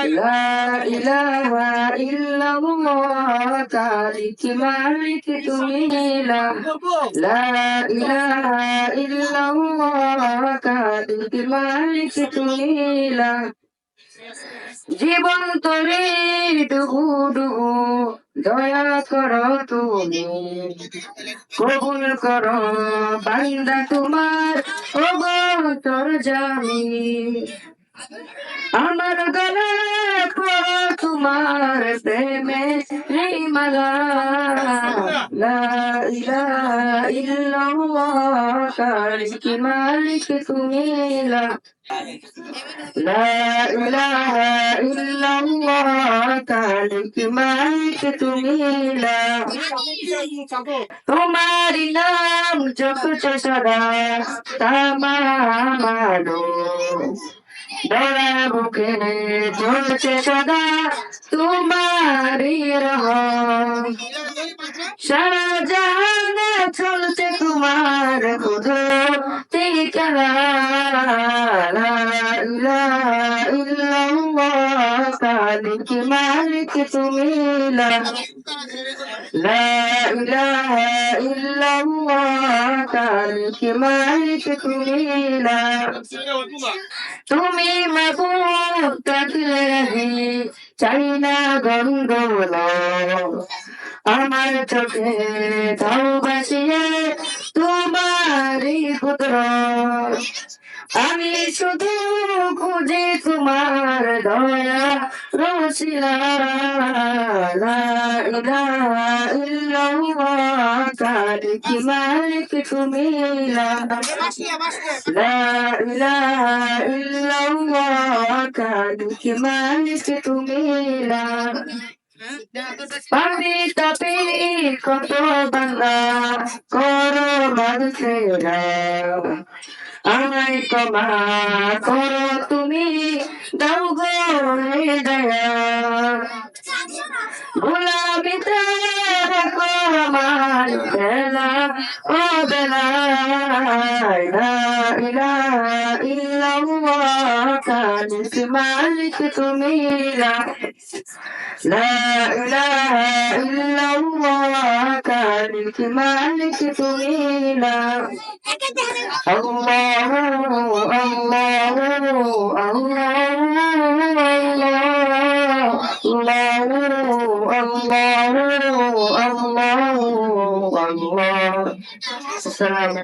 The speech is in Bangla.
লা ইলাহা ইল্লাল্লাহ খালিক মালিক তুমি লা ইলাহা ইল্লাল্লাহ খালিক মালিক তুমি লা জীবন তরে ডুবু ডুবু দয়া করো তুমি কবুল করো বান্দা তোমার অবতর জামি আমার গলা তোমার প্রেমে মালা লা ইলাহা ইল্লাল্লাহ খালিক মালিক তুমি লা ইলাহা ইল্লাল্লাহ খালিক মালিক তুমি লা তোমারি নাম জপছে সদা তামামালো দয়া বুকে চলছে সদা তোমারি রহম সারা জাহানে চলছে তোমার কুদরতি কালাম লা ইলাহা ইল্লাল্লাহ খালিক মালিক তুমি লা ইলাহা ইল্লাল্লাহ খালিক মালিক তুমি লা তুমি মাবুদ থাকলে চাই না গন্ধ আমার চোখে তাও বাসিয়ে তোমারই কুদরত আমি শুধু খুঁজি তোমার দয়া রসিলা লা ইলাহা ইল্লাল্লাহ খালিক মালিক তুমি লা ইলাহা ইল্লাল্লাহ খালিক মালিক তুমি লা পাপি তাপি কত বান্দা করো মানুষেরা আমায় ক্ষমা করো তুমি দাও গো দয়া গোলামিতে রাখো আমার বেলা ও বেলা লা ইলাহা ইল্লাল্লাহ খালিক মালিক তুমি লা ইলাহা ইল্লাল্লাহ খালিক মালিক তুমি লা আল্লাহু আল্লাহু আল্লাহু আল্লাহু আল্লাহু আল্লাহ। আসসালামু